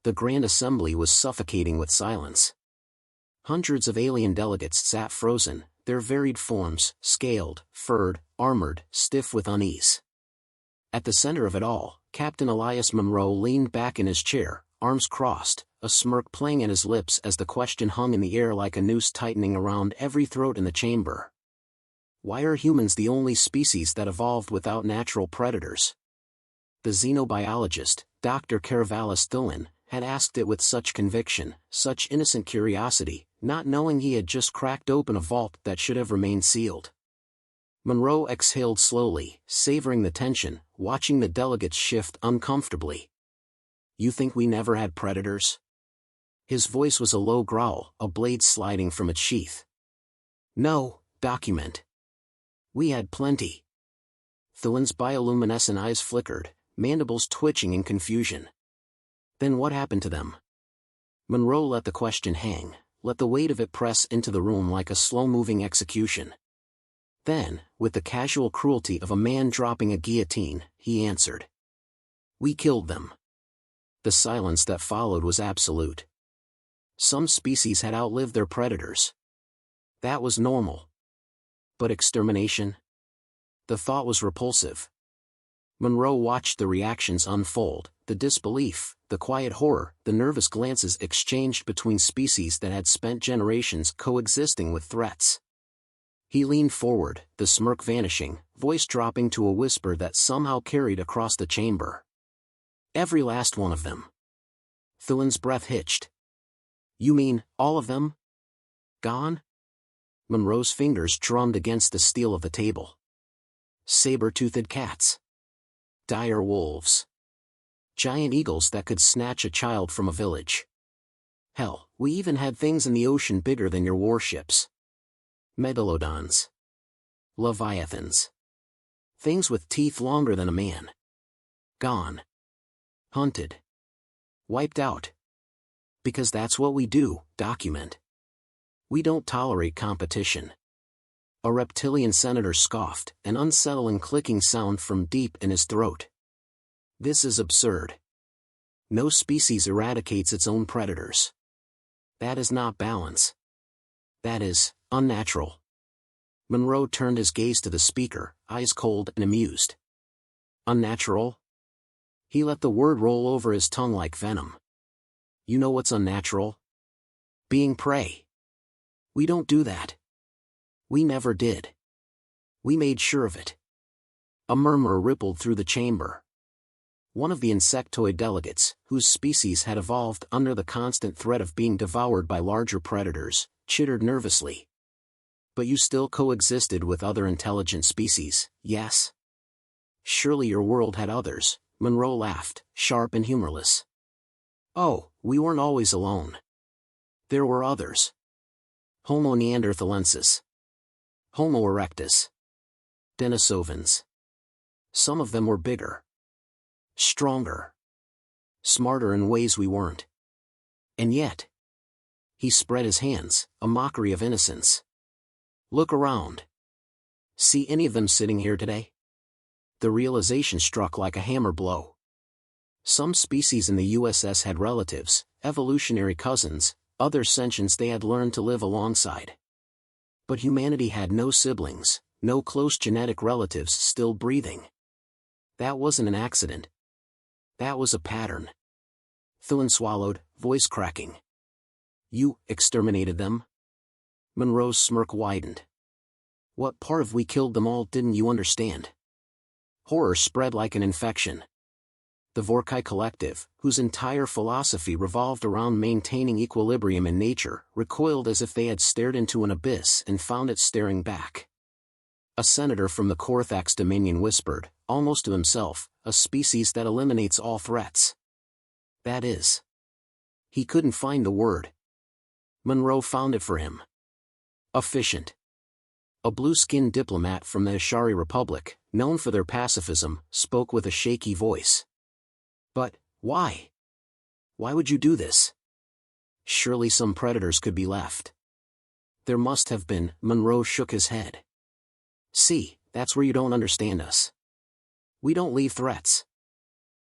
The Grand Assembly was suffocating with silence. Hundreds of alien delegates sat frozen, their varied forms, scaled, furred, armored, stiff with unease. At the center of it all, Captain Elias Monroe leaned back in his chair, arms crossed, a smirk playing at his lips as the question hung in the air like a noose tightening around every throat in the chamber. Why are humans the only species that evolved without natural predators? The xenobiologist, Dr. Caravallis Thulin, had asked it with such conviction, such innocent curiosity, not knowing he had just cracked open a vault that should have remained sealed. Monroe exhaled slowly, savoring the tension, watching the delegates shift uncomfortably. "You think we never had predators?" His voice was a low growl, a blade sliding from its sheath. "No, document. We had plenty." Thulin's bioluminescent eyes flickered, mandibles twitching in confusion. "Then what happened to them?" Monroe let the question hang, let the weight of it press into the room like a slow-moving execution. Then, with the casual cruelty of a man dropping a guillotine, he answered. "We killed them." The silence that followed was absolute. Some species had outlived their predators. That was normal. But extermination? The thought was repulsive. Monroe watched the reactions unfold, the disbelief, the quiet horror, the nervous glances exchanged between species that had spent generations coexisting with threats. He leaned forward, the smirk vanishing, voice dropping to a whisper that somehow carried across the chamber. "Every last one of them." Thulin's breath hitched. "You mean, all of them? Gone?" Monroe's fingers drummed against the steel of the table. "Saber-toothed cats. Dire wolves. Giant eagles that could snatch a child from a village. Hell, we even had things in the ocean bigger than your warships. Megalodons. Leviathans. Things with teeth longer than a man. Gone. Hunted. Wiped out. Because that's what we do, document. We don't tolerate competition." A reptilian senator scoffed, an unsettling clicking sound from deep in his throat. "This is absurd. No species eradicates its own predators. That is not balance. That is unnatural." Monroe turned his gaze to the speaker, eyes cold and amused. "Unnatural?" He let the word roll over his tongue like venom. "You know what's unnatural? Being prey. We don't do that. We never did. We made sure of it." A murmur rippled through the chamber. One of the insectoid delegates, whose species had evolved under the constant threat of being devoured by larger predators, chittered nervously. "But you still coexisted with other intelligent species, yes? Surely your world had others." Monroe laughed, sharp and humorless. "Oh, we weren't always alone. There were others. Homo neanderthalensis. Homo erectus. Denisovans. Some of them were bigger. Stronger. Smarter in ways we weren't. And yet..." He spread his hands, a mockery of innocence. "Look around. See any of them sitting here today?" The realization struck like a hammer blow. Some species in the USS had relatives, evolutionary cousins, other sentients they had learned to live alongside. But humanity had no siblings, no close genetic relatives still breathing. That wasn't an accident. That was a pattern. Thulin swallowed, voice cracking. "You exterminated them?" Monroe's smirk widened. "What part of we killed them all didn't you understand?" Horror spread like an infection. The Vorkai Collective, whose entire philosophy revolved around maintaining equilibrium in nature, recoiled as if they had stared into an abyss and found it staring back. A senator from the Korthax Dominion whispered, almost to himself, "A species that eliminates all threats." That is. He couldn't find the word. Monroe found it for him. Efficient. A blue-skinned diplomat from the Ashari Republic, known for their pacifism, spoke with a shaky voice. "But, why? Why would you do this? Surely some predators could be left." "There must have been." Monroe shook his head. "See, that's where you don't understand us. We don't leave threats.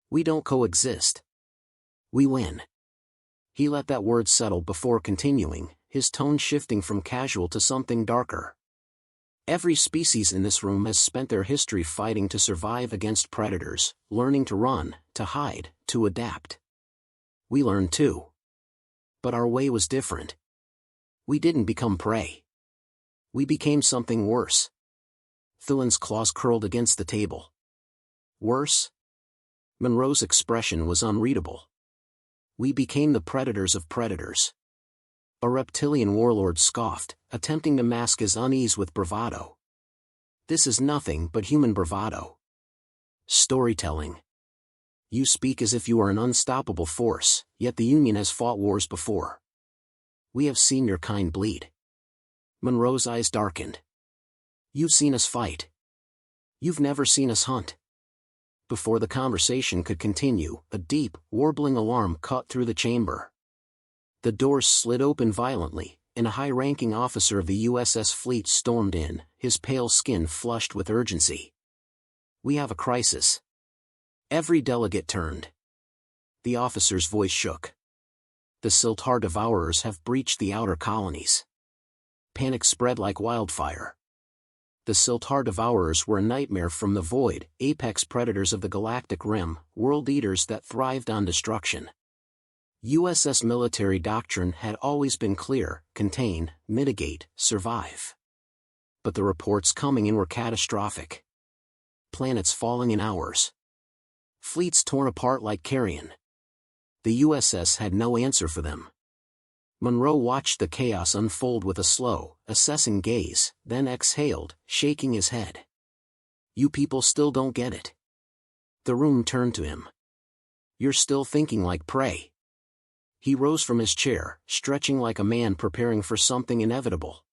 We don't coexist. We win." He let that word settle before continuing, his tone shifting from casual to something darker. Every species in this room has spent their history fighting to survive against predators, learning to run, to hide, to adapt. We learned too. But our way was different. We didn't become prey. We became something worse. Thulon's claws curled against the table. Worse? Monroe's expression was unreadable. We became the predators of predators. A reptilian warlord scoffed, attempting to mask his unease with bravado. This is nothing but human bravado. Storytelling. You speak as if you are an unstoppable force, yet the Union has fought wars before. We have seen your kind bleed. Monroe's eyes darkened. You've seen us fight. You've never seen us hunt. Before the conversation could continue, a deep, warbling alarm cut through the chamber. The doors slid open violently, and a high-ranking officer of the USS Fleet stormed in, his pale skin flushed with urgency. We have a crisis. Every delegate turned. The officer's voice shook. The Siltar devourers have breached the outer colonies. Panic spread like wildfire. The Siltar devourers were a nightmare from the void, apex predators of the galactic rim, world eaters that thrived on destruction. USS military doctrine had always been clear: contain, mitigate, survive. But the reports coming in were catastrophic. Planets falling in hours. Fleets torn apart like carrion. The USS had no answer for them. Monroe watched the chaos unfold with a slow, assessing gaze, then exhaled, shaking his head. You people still don't get it. The room turned to him. You're still thinking like prey. He rose from his chair, stretching like a man preparing for something inevitable.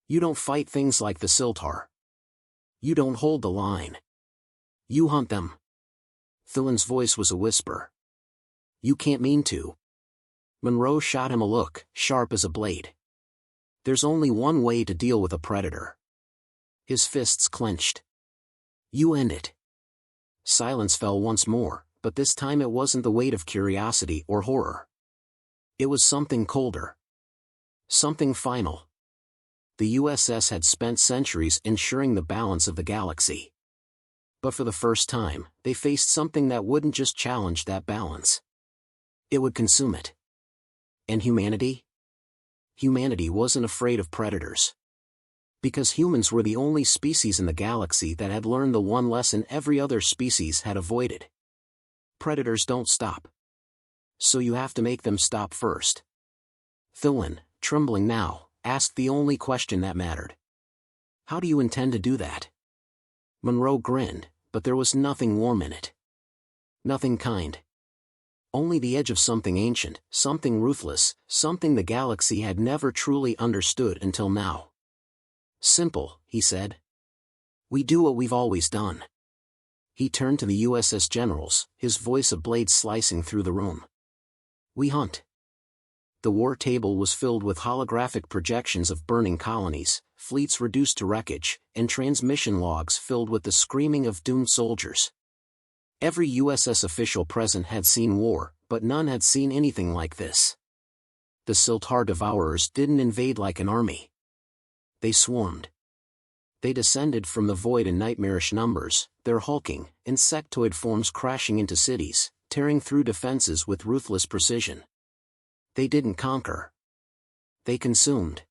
You don't fight things like the Siltar. You don't hold the line. You hunt them. Thulon's voice was a whisper. You can't mean to. Monroe shot him a look, sharp as a blade. There's only one way to deal with a predator. His fists clenched. You end it. Silence fell once more, but this time it wasn't the weight of curiosity or horror. It was something colder. Something final. The USS had spent centuries ensuring the balance of the galaxy. But for the first time, they faced something that wouldn't just challenge that balance. It would consume it. And humanity? Humanity wasn't afraid of predators. Because humans were the only species in the galaxy that had learned the one lesson every other species had avoided. Predators don't stop. So you have to make them stop first. Thulon, trembling now, asked the only question that mattered. How do you intend to do that? Monroe grinned, but there was nothing warm in it. Nothing kind. Only the edge of something ancient, something ruthless, something the galaxy had never truly understood until now. Simple, he said. We do what we've always done. He turned to the USS generals, his voice a blade slicing through the room. We hunt. The war table was filled with holographic projections of burning colonies, fleets reduced to wreckage, and transmission logs filled with the screaming of doomed soldiers. Every USS official present had seen war, but none had seen anything like this. The Siltar devourers didn't invade like an army. They swarmed. They descended from the void in nightmarish numbers, their hulking, insectoid forms crashing into cities, tearing through defenses with ruthless precision. They didn't conquer. They consumed.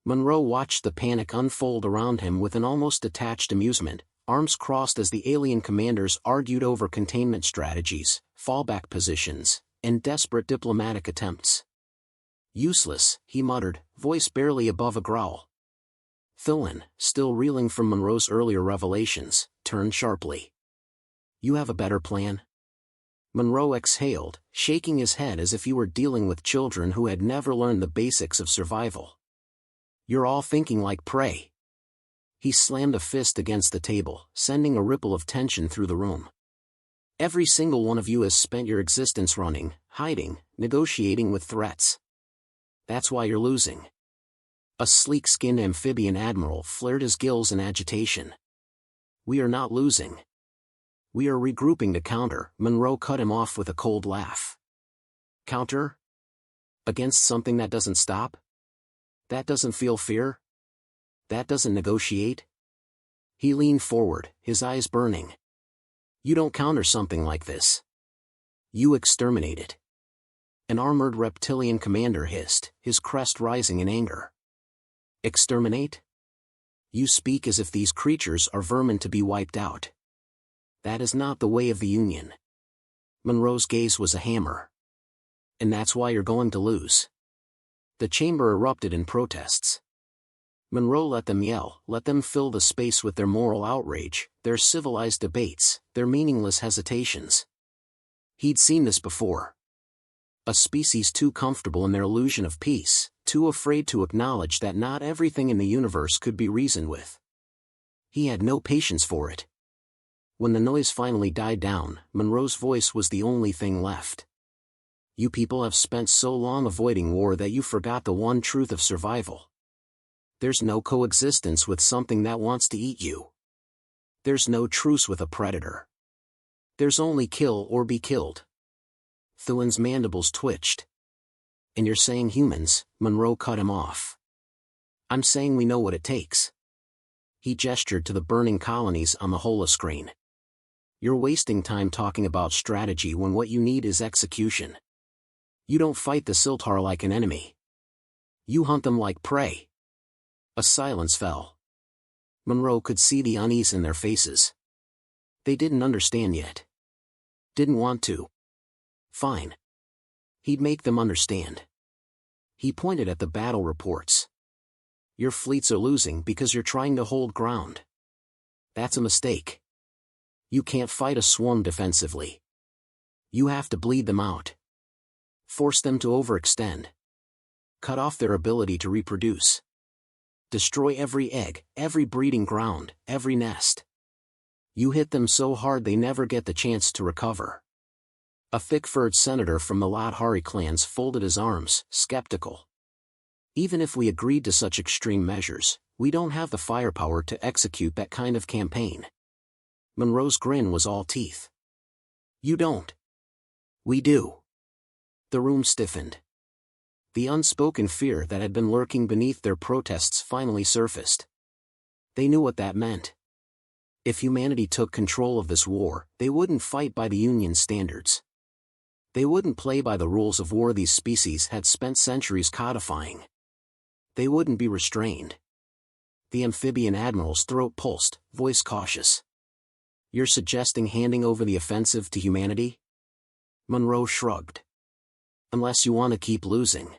Monroe watched the panic unfold around him with an almost detached amusement, arms crossed as the alien commanders argued over containment strategies, fallback positions, and desperate diplomatic attempts. Useless, he muttered, voice barely above a growl. Thulon, still reeling from Monroe's earlier revelations, turned sharply. You have a better plan? Monroe exhaled, shaking his head as if he were dealing with children who had never learned the basics of survival. You're all thinking like prey. He slammed a fist against the table, sending a ripple of tension through the room. Every single one of you has spent your existence running, hiding, negotiating with threats. That's why you're losing. A sleek-skinned amphibian admiral flared his gills in agitation. We are not losing. We are regrouping to counter. Monroe cut him off with a cold laugh. Counter? Against something that doesn't stop? That doesn't feel fear? That doesn't negotiate? He leaned forward, his eyes burning. You don't counter something like this. You exterminate it. An armored reptilian commander hissed, his crest rising in anger. Exterminate? You speak as if these creatures are vermin to be wiped out. That is not the way of the Union. Monroe's gaze was a hammer. And that's why you're going to lose. The chamber erupted in protests. Monroe let them yell, let them fill the space with their moral outrage, their civilized debates, their meaningless hesitations. He'd seen this before. A species too comfortable in their illusion of peace, too afraid to acknowledge that not everything in the universe could be reasoned with. He had no patience for it. When the noise finally died down, Monroe's voice was the only thing left. You people have spent so long avoiding war that you forgot the one truth of survival. There's no coexistence with something that wants to eat you. There's no truce with a predator. There's only kill or be killed. Thuan's mandibles twitched. And you're saying humans? Monroe cut him off. I'm saying we know what it takes. He gestured to the burning colonies on the holoscreen. You're wasting time talking about strategy when what you need is execution. You don't fight the Siltar like an enemy. You hunt them like prey. A silence fell. Monroe could see the unease in their faces. They didn't understand yet. Didn't want to. Fine. He'd make them understand. He pointed at the battle reports. Your fleets are losing because you're trying to hold ground. That's a mistake. You can't fight a swarm defensively. You have to bleed them out. Force them to overextend. Cut off their ability to reproduce. Destroy every egg, every breeding ground, every nest. You hit them so hard they never get the chance to recover. A thick-furred senator from the Ladhari clans folded his arms, skeptical. Even if we agreed to such extreme measures, we don't have the firepower to execute that kind of campaign. Monroe's grin was all teeth. You don't. We do. The room stiffened. The unspoken fear that had been lurking beneath their protests finally surfaced. They knew what that meant. If humanity took control of this war, they wouldn't fight by the Union's standards. They wouldn't play by the rules of war these species had spent centuries codifying. They wouldn't be restrained. The amphibian admiral's throat pulsed, voice cautious. You're suggesting handing over the offensive to humanity? Monroe shrugged. Unless you want to keep losing.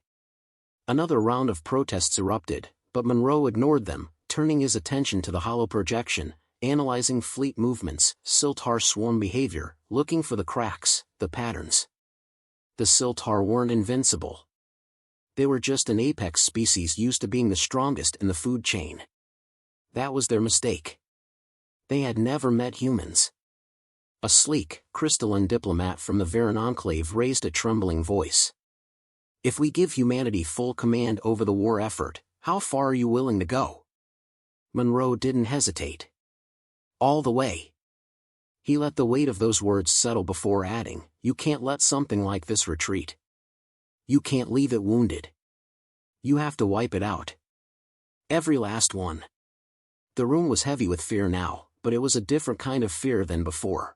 Another round of protests erupted, but Monroe ignored them, turning his attention to the hollow projection, analyzing fleet movements, Siltar swarm behavior, looking for the cracks, the patterns. The Siltar weren't invincible. They were just an apex species used to being the strongest in the food chain. That was their mistake. They had never met humans. A sleek, crystalline diplomat from the Varan Enclave raised a trembling voice. If we give humanity full command over the war effort, how far are you willing to go? Monroe didn't hesitate. All the way. He let the weight of those words settle before adding, you can't let something like this retreat. You can't leave it wounded. You have to wipe it out. Every last one. The room was heavy with fear now, but it was a different kind of fear than before.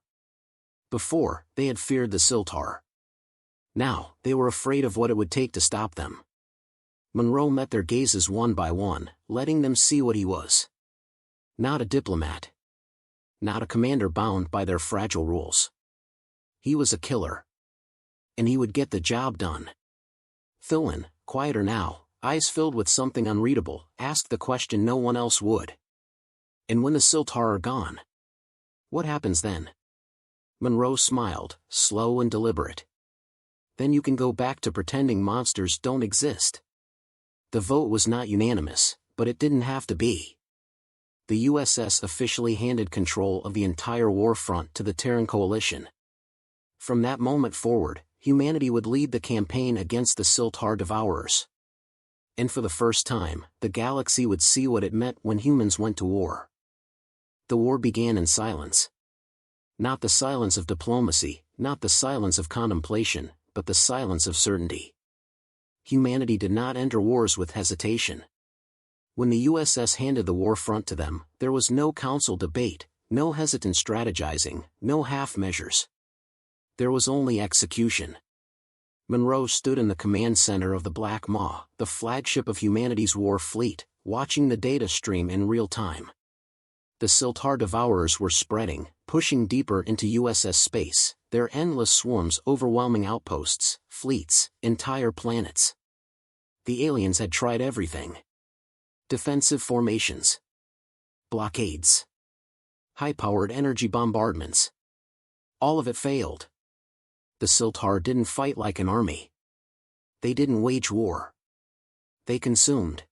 Before, they had feared the Siltar. Now, they were afraid of what it would take to stop them. Monroe met their gazes one by one, letting them see what he was. Not a diplomat. Not a commander bound by their fragile rules. He was a killer. And he would get the job done. Thuan, quieter now, eyes filled with something unreadable, asked the question no one else would. And when the Siltar are gone? What happens then? Monroe smiled, slow and deliberate. Then you can go back to pretending monsters don't exist. The vote was not unanimous, but it didn't have to be. The USS officially handed control of the entire war front to the Terran coalition. From that moment forward, humanity would lead the campaign against the Siltar devourers. And for the first time, the galaxy would see what it meant when humans went to war. The war began in silence. Not the silence of diplomacy, not the silence of contemplation, but the silence of certainty. Humanity did not enter wars with hesitation. When the USS handed the war front to them, there was no council debate, no hesitant strategizing, no half measures. There was only execution. Monroe stood in the command center of the Black Maw, the flagship of humanity's war fleet, watching the data stream in real time. The Siltar devourers were spreading, pushing deeper into USS space, their endless swarms overwhelming outposts, fleets, entire planets. The aliens had tried everything. Defensive formations, blockades, high-powered energy bombardments. All of it failed. The Siltar didn't fight like an army. They didn't wage war. They consumed.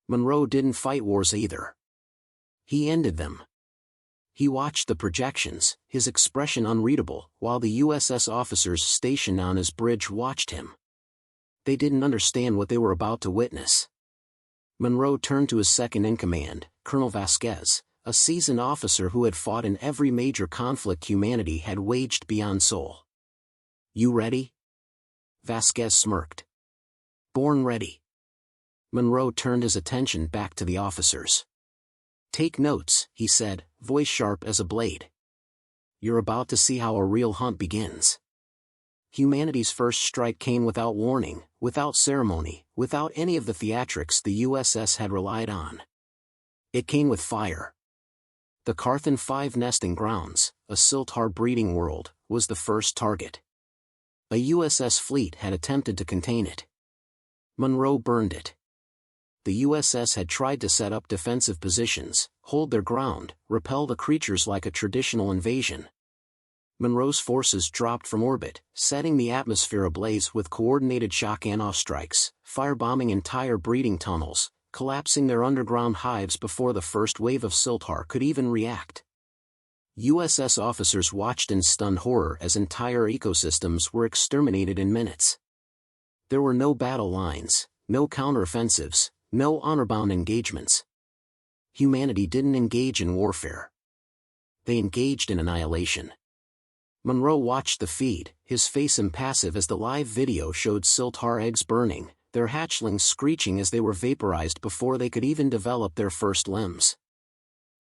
Monroe didn't fight wars either. He ended them. He watched the projections, his expression unreadable, while the USS officers stationed on his bridge watched him. They didn't understand what they were about to witness. Monroe turned to his second-in-command, Colonel Vasquez, a seasoned officer who had fought in every major conflict humanity had waged beyond Sol. "You ready?" Vasquez smirked. "Born ready." Monroe turned his attention back to the officers. "Take notes," he said, voice sharp as a blade. "You're about to see how a real hunt begins." Humanity's first strike came without warning, without ceremony, without any of the theatrics the USS had relied on. It came with fire. The Carthan 5 nesting grounds, a Siltar breeding world, was the first target. A USS fleet had attempted to contain it. Monroe burned it. The USS had tried to set up defensive positions, hold their ground, repel the creatures like a traditional invasion. Monroe's forces dropped from orbit, setting the atmosphere ablaze with coordinated shock and awe strikes, firebombing entire breeding tunnels, collapsing their underground hives before the first wave of Siltar could even react. USS officers watched in stunned horror as entire ecosystems were exterminated in minutes. There were no battle lines, no counteroffensives, no honor-bound engagements. Humanity didn't engage in warfare. They engaged in annihilation. Monroe watched the feed, his face impassive as the live video showed Siltar eggs burning, their hatchlings screeching as they were vaporized before they could even develop their first limbs.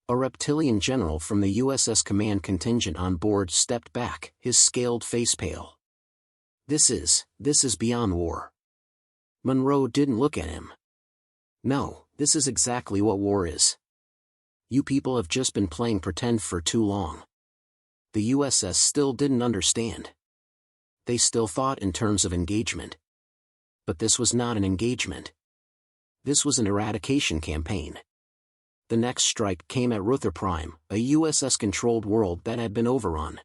A reptilian general from the USS command contingent on board stepped back, his scaled face pale. This is beyond war." Monroe didn't look at him. "No, this is exactly what war is. You people have just been playing pretend for too long." The USS still didn't understand. They still thought in terms of engagement. But this was not an engagement. This was an eradication campaign. The next strike came at Ruther Prime, a USS-controlled world that had been overrun.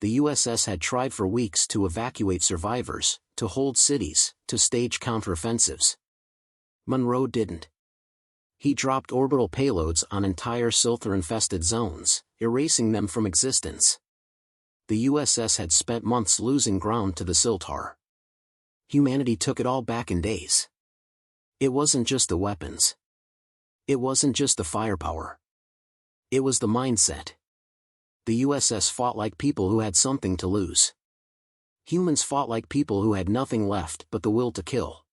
The USS had tried for weeks to evacuate survivors, to hold cities, to stage counteroffensives. Monroe didn't. He dropped orbital payloads on entire Siltar-infested zones, erasing them from existence. The USS had spent months losing ground to the Siltar. Humanity took it all back in days. It wasn't just the weapons. It wasn't just the firepower. It was the mindset. The USS fought like people who had something to lose. Humans fought like people who had nothing left but the will to kill.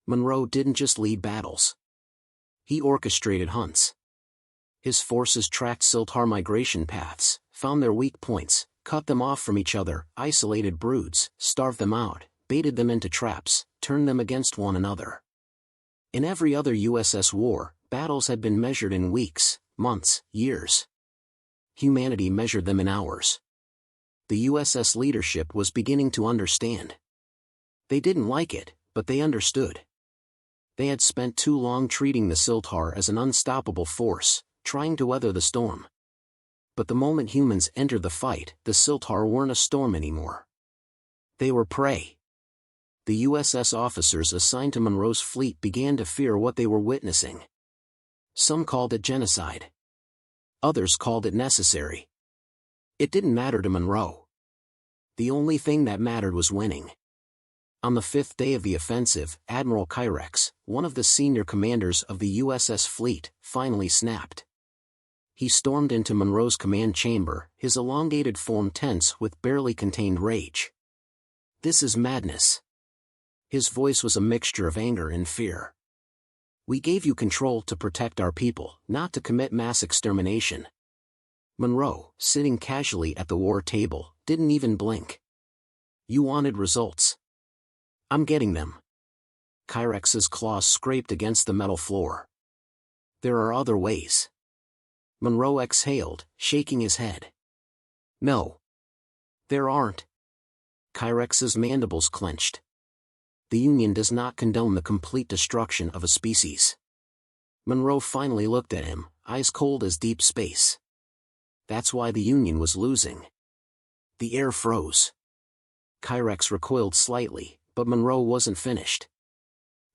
Monroe didn't just lead battles. He orchestrated hunts. His forces tracked Siltar migration paths, found their weak points, cut them off from each other, isolated broods, starved them out, baited them into traps, turned them against one another. In every other USS war, battles had been measured in weeks, months, years. Humanity measured them in hours. The USS leadership was beginning to understand. They didn't like it, but they understood. They had spent too long treating the Siltar as an unstoppable force, trying to weather the storm. But the moment humans entered the fight, the Siltar weren't a storm anymore. They were prey. The USS officers assigned to Monroe's fleet began to fear what they were witnessing. Some called it genocide. Others called it necessary. It didn't matter to Monroe. The only thing that mattered was winning. On the fifth day of the offensive, Admiral Kyrex, one of the senior commanders of the USS fleet, finally snapped. He stormed into Monroe's command chamber, his elongated form tense with barely contained rage. "This is madness. His voice was a mixture of anger and fear. We gave you control to protect our people, not to commit mass extermination. Monroe, sitting casually at the war table, didn't even blink. You wanted results. I'm getting them. Kyrex's claws scraped against the metal floor. There are other ways. Monroe exhaled, shaking his head. No. There aren't. Kyrex's mandibles clenched. The Union does not condone the complete destruction of a species. Monroe finally looked at him, eyes cold as deep space. That's why the Union was losing. The air froze. Kyrex recoiled slightly, but Monroe wasn't finished.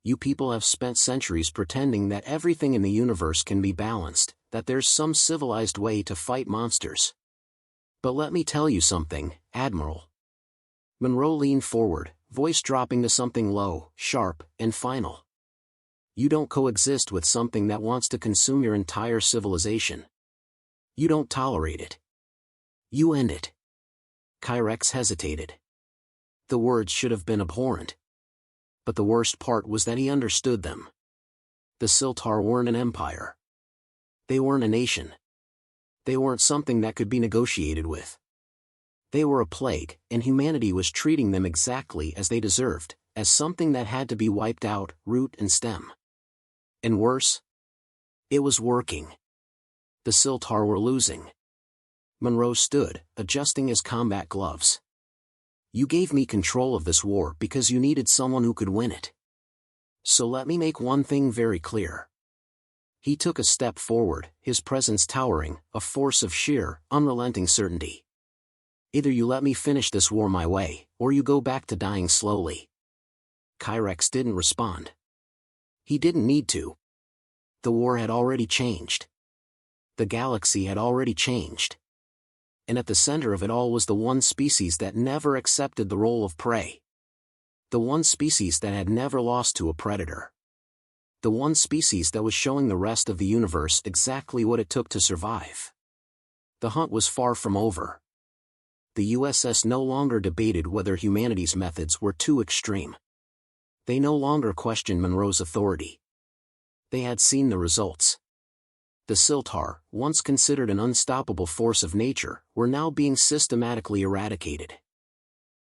You people have spent centuries pretending that everything in the universe can be balanced, that there's some civilized way to fight monsters. But let me tell you something, Admiral. Monroe leaned forward, voice dropping to something low, sharp, and final. You don't coexist with something that wants to consume your entire civilization. You don't tolerate it. You end it. Kyrex hesitated. The words should have been abhorrent. But the worst part was that he understood them. The Siltar weren't an empire. They weren't a nation. They weren't something that could be negotiated with. They were a plague, and humanity was treating them exactly as they deserved, as something that had to be wiped out, root and stem. And worse? It was working. The Siltar were losing. Monroe stood, adjusting his combat gloves. You gave me control of this war because you needed someone who could win it. So let me make one thing very clear. He took a step forward, his presence towering, a force of sheer, unrelenting certainty. Either you let me finish this war my way, or you go back to dying slowly. Kyrex didn't respond. He didn't need to. The war had already changed. The galaxy had already changed. And at the center of it all was the one species that never accepted the role of prey. The one species that had never lost to a predator. The one species that was showing the rest of the universe exactly what it took to survive. The hunt was far from over. The USS no longer debated whether humanity's methods were too extreme. They no longer questioned Monroe's authority. They had seen the results. The Siltar, once considered an unstoppable force of nature, were now being systematically eradicated.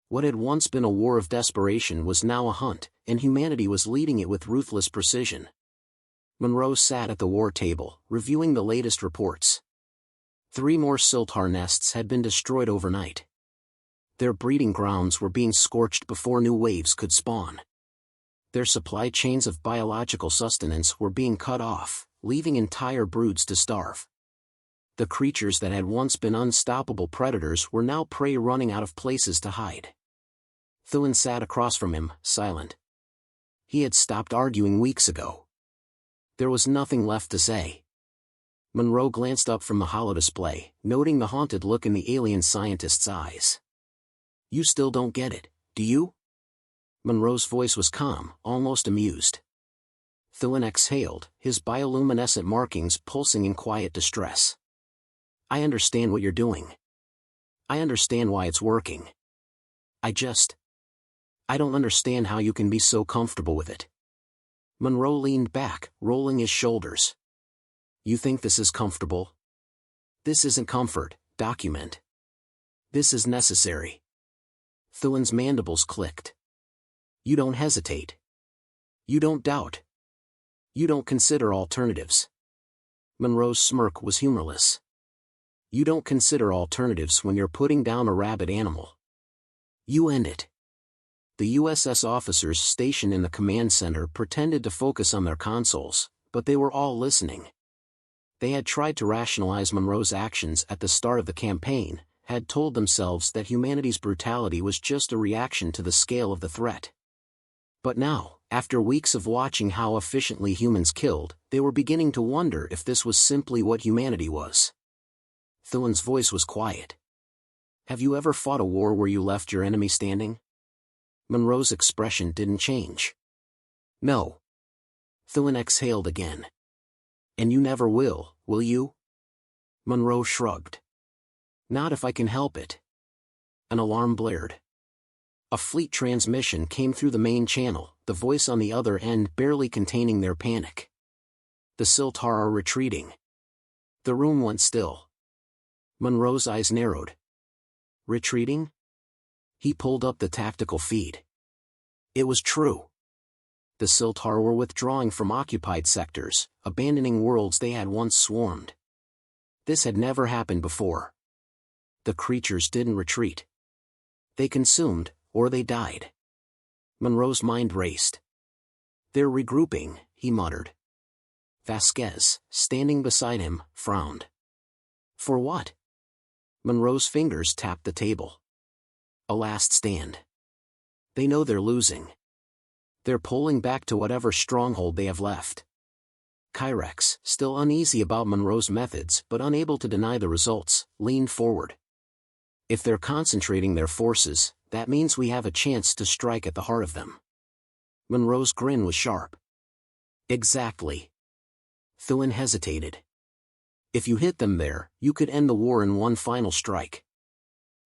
What had once been a war of desperation was now a hunt, and humanity was leading it with ruthless precision. Monroe sat at the war table, reviewing the latest reports. 3 more Siltar nests had been destroyed overnight. Their breeding grounds were being scorched before new waves could spawn. Their supply chains of biological sustenance were being cut off, leaving entire broods to starve. The creatures that had once been unstoppable predators were now prey running out of places to hide. Thuan sat across from him, silent. He had stopped arguing weeks ago. There was nothing left to say. Monroe glanced up from the holodisplay, noting the haunted look in the alien scientist's eyes. You still don't get it, do you? Monroe's voice was calm, almost amused. Thuan exhaled, his bioluminescent markings pulsing in quiet distress. I understand what you're doing. I understand why it's working. I don't understand how you can be so comfortable with it. Monroe leaned back, rolling his shoulders. You think this is comfortable? This isn't comfort, document. This is necessary. Thuan's mandibles clicked. You don't hesitate. You don't doubt. You don't consider alternatives. Monroe's smirk was humorless. You don't consider alternatives when you're putting down a rabid animal. You end it. The USS officers stationed in the command center pretended to focus on their consoles, but they were all listening. They had tried to rationalize Monroe's actions at the start of the campaign, had told themselves that humanity's brutality was just a reaction to the scale of the threat. But now, after weeks of watching how efficiently humans killed, they were beginning to wonder if this was simply what humanity was. Thuan's voice was quiet. Have you ever fought a war where you left your enemy standing? Monroe's expression didn't change. No. Thuan exhaled again. And you never will you? Monroe shrugged. Not if I can help it. An alarm blared. A fleet transmission came through the main channel, the voice on the other end barely containing their panic. The Siltar are retreating. The room went still. Monroe's eyes narrowed. Retreating? He pulled up the tactical feed. It was true. The Siltar were withdrawing from occupied sectors, abandoning worlds they had once swarmed. This had never happened before. The creatures didn't retreat. They consumed, or they died. Monroe's mind raced. They're regrouping, he muttered. Vasquez, standing beside him, frowned. For what? Monroe's fingers tapped the table. A last stand. They know they're losing. They're pulling back to whatever stronghold they have left. Kyrex, still uneasy about Monroe's methods but unable to deny the results, leaned forward. If they're concentrating their forces, that means we have a chance to strike at the heart of them. Monroe's grin was sharp. Exactly. Thulin hesitated. If you hit them there, you could end the war in one final strike.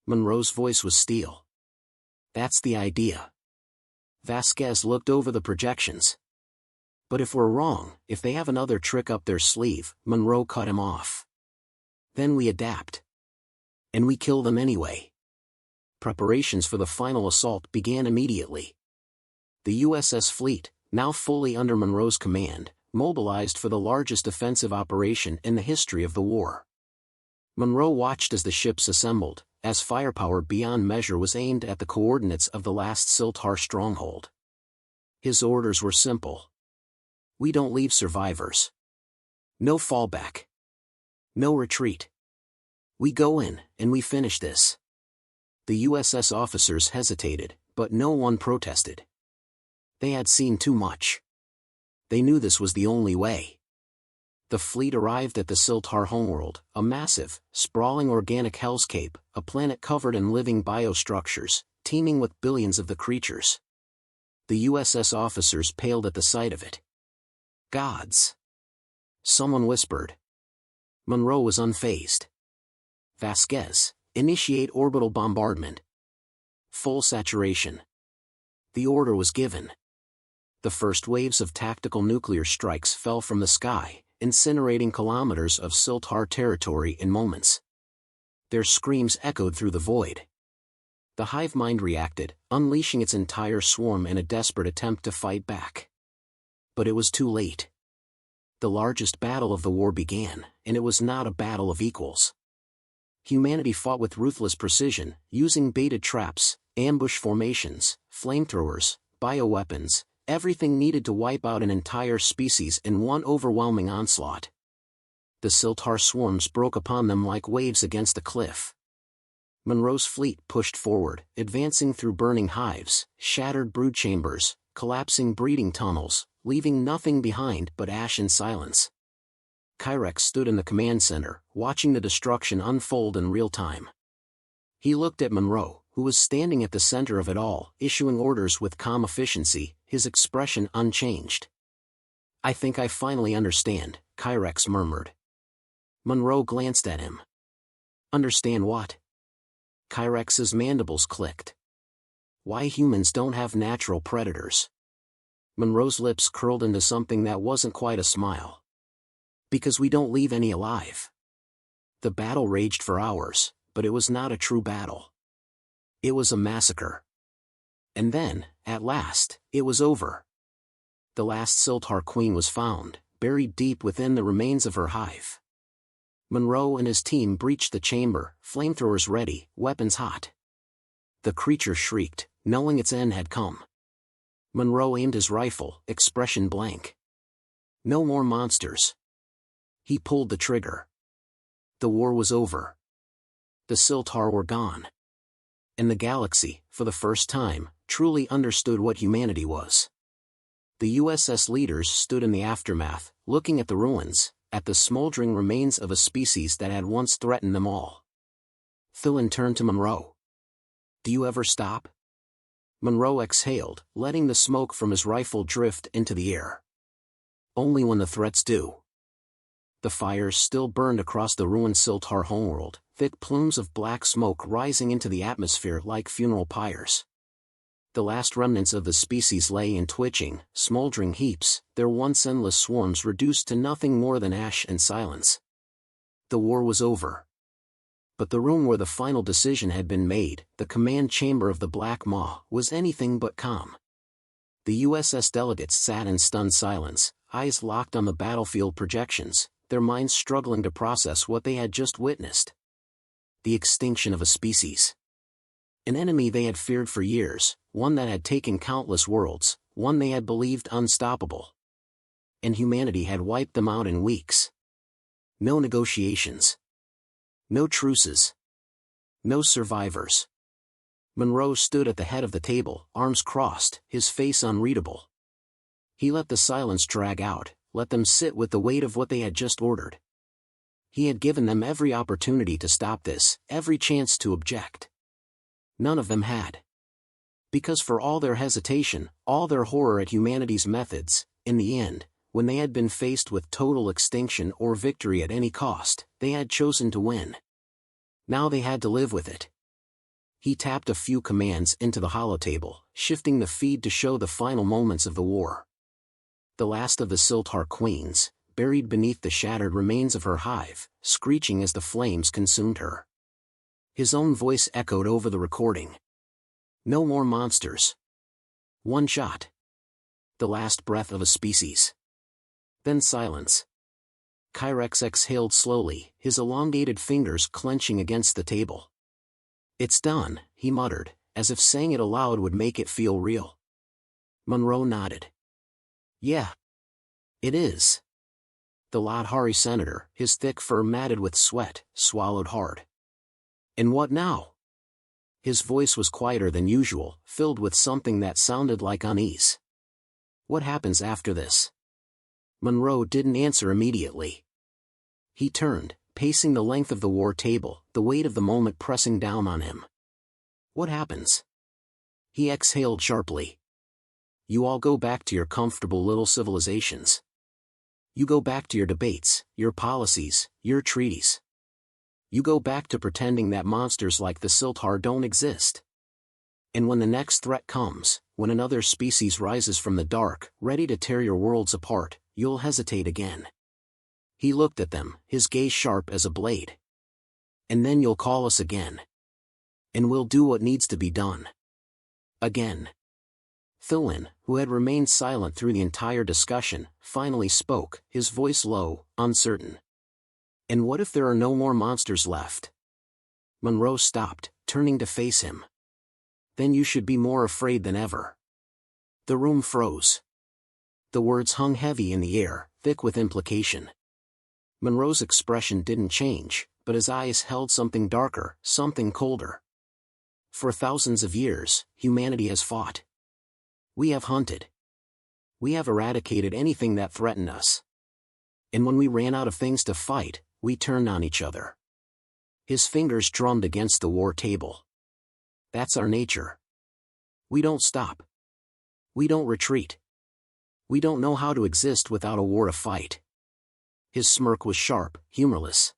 Monroe's voice was steel. That's the idea. Vasquez looked over the projections. But if we're wrong, if they have another trick up their sleeve, Monroe cut him off. Then we adapt. And we kill them anyway. Preparations for the final assault began immediately. The USS Fleet, now fully under Monroe's command, mobilized for the largest offensive operation in the history of the war. Monroe watched as the ships assembled, as firepower beyond measure was aimed at the coordinates of the last Siltar stronghold. His orders were simple. We don't leave survivors. No fallback. No retreat. We go in, and we finish this. The USS officers hesitated, but no one protested. They had seen too much. They knew this was the only way. The fleet arrived at the Siltar homeworld, a massive, sprawling organic hellscape, a planet covered in living biostructures, teeming with billions of the creatures. The USS officers paled at the sight of it. Gods! Someone whispered. Monroe was unfazed. Vasquez, initiate orbital bombardment. Full saturation. The order was given. The first waves of tactical nuclear strikes fell from the sky, incinerating kilometers of Siltar territory in moments. Their screams echoed through the void. The hive mind reacted, unleashing its entire swarm in a desperate attempt to fight back. But it was too late. The largest battle of the war began, and it was not a battle of equals. Humanity fought with ruthless precision, using baited traps, ambush formations, flamethrowers, bioweapons, everything needed to wipe out an entire species in one overwhelming onslaught. The Siltar swarms broke upon them like waves against a cliff. Monroe's fleet pushed forward, advancing through burning hives, shattered brood chambers, collapsing breeding tunnels, leaving nothing behind but ash and silence. Kyrex stood in the command center, watching the destruction unfold in real time. He looked at Monroe, who was standing at the center of it all, issuing orders with calm efficiency, his expression unchanged. I think I finally understand, Kyrex murmured. Monroe glanced at him. Understand what? Kyrex's mandibles clicked. Why humans don't have natural predators. Monroe's lips curled into something that wasn't quite a smile. Because we don't leave any alive. The battle raged for hours, but it was not a true battle. It was a massacre. And then, at last, it was over. The last Siltar queen was found, buried deep within the remains of her hive. Monroe and his team breached the chamber, flamethrowers ready, weapons hot. The creature shrieked, knowing its end had come. Monroe aimed his rifle, expression blank. No more monsters. He pulled the trigger. The war was over. The Siltar were gone. And the galaxy, for the first time, truly understood what humanity was. The USS leaders stood in the aftermath, looking at the ruins, at the smoldering remains of a species that had once threatened them all. Thulin turned to Monroe. Do you ever stop? Monroe exhaled, letting the smoke from his rifle drift into the air. Only when the threats do. The fires still burned across the ruined Siltar homeworld, thick plumes of black smoke rising into the atmosphere like funeral pyres. The last remnants of the species lay in twitching, smoldering heaps, their once endless swarms reduced to nothing more than ash and silence. The war was over. But the room where the final decision had been made, the command chamber of the Black Maw, was anything but calm. The USS delegates sat in stunned silence, eyes locked on the battlefield projections, their minds struggling to process what they had just witnessed. The extinction of a species. An enemy they had feared for years, one that had taken countless worlds, one they had believed unstoppable. And humanity had wiped them out in weeks. No negotiations. No truces. No survivors. Monroe stood at the head of the table, arms crossed, his face unreadable. He let the silence drag out, let them sit with the weight of what they had just ordered. He had given them every opportunity to stop this, every chance to object. None of them had. Because for all their hesitation, all their horror at humanity's methods, in the end, when they had been faced with total extinction or victory at any cost, they had chosen to win. Now they had to live with it. He tapped a few commands into the holotable, shifting the feed to show the final moments of the war. The last of the Siltar queens, buried beneath the shattered remains of her hive, screeching as the flames consumed her. His own voice echoed over the recording. No more monsters. One shot. The last breath of a species. Then silence. Kyrex exhaled slowly, his elongated fingers clenching against the table. "It's done," he muttered, as if saying it aloud would make it feel real. Monroe nodded. "Yeah. It is." The Ladhari senator, his thick fur matted with sweat, swallowed hard. "And what now?" His voice was quieter than usual, filled with something that sounded like unease. "What happens after this?" Monroe didn't answer immediately. He turned, pacing the length of the war table, the weight of the moment pressing down on him. "What happens?" He exhaled sharply. "You all go back to your comfortable little civilizations. You go back to your debates, your policies, your treaties. You go back to pretending that monsters like the Siltar don't exist. And when the next threat comes, when another species rises from the dark, ready to tear your worlds apart, you'll hesitate again." He looked at them, his gaze sharp as a blade. "And then you'll call us again. And we'll do what needs to be done. Again." Thulin, who had remained silent through the entire discussion, finally spoke, his voice low, uncertain. "And what if there are no more monsters left?" Monroe stopped, turning to face him. "Then you should be more afraid than ever." The room froze. The words hung heavy in the air, thick with implication. Monroe's expression didn't change, but his eyes held something darker, something colder. "For thousands of years, humanity has fought. We have hunted. We have eradicated anything that threatened us. And when we ran out of things to fight, we turned on each other." His fingers drummed against the war table. "That's our nature. We don't stop. We don't retreat. We don't know how to exist without a war to fight." His smirk was sharp, humorless.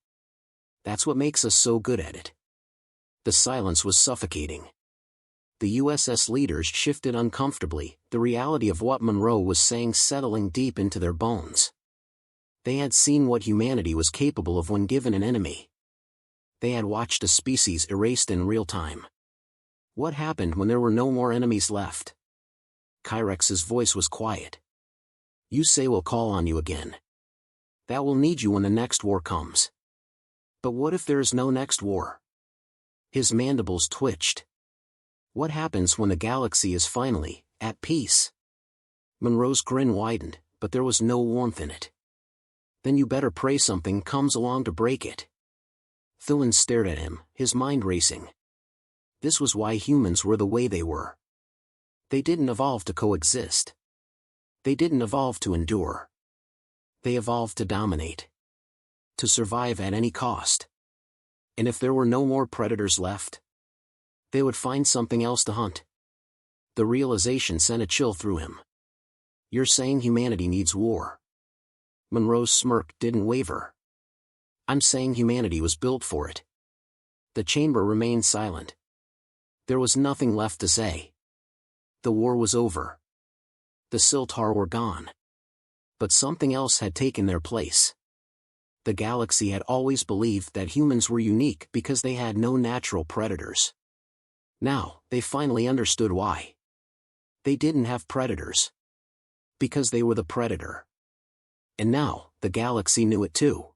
"That's what makes us so good at it." The silence was suffocating. The USS leaders shifted uncomfortably, the reality of what Monroe was saying settling deep into their bones. They had seen what humanity was capable of when given an enemy. They had watched a species erased in real time. What happened when there were no more enemies left? Kyrex's voice was quiet. "You say we'll call on you again. That will need you when the next war comes. But what if there is no next war?" His mandibles twitched. "What happens when the galaxy is finally at peace?" Monroe's grin widened, but there was no warmth in it. "Then you better pray something comes along to break it." Thulin stared at him, his mind racing. This was why humans were the way they were. They didn't evolve to coexist. They didn't evolve to endure. They evolved to dominate. To survive at any cost. And if there were no more predators left, they would find something else to hunt. The realization sent a chill through him. "You're saying humanity needs war?" Monroe's smirk didn't waver. "I'm saying humanity was built for it." The chamber remained silent. There was nothing left to say. the war was over. The Siltar were gone. But something else had taken their place. The galaxy had always believed that humans were unique because they had no natural predators. Now, they finally understood why. They didn't have predators. Because they were the predator. And now, the galaxy knew it too.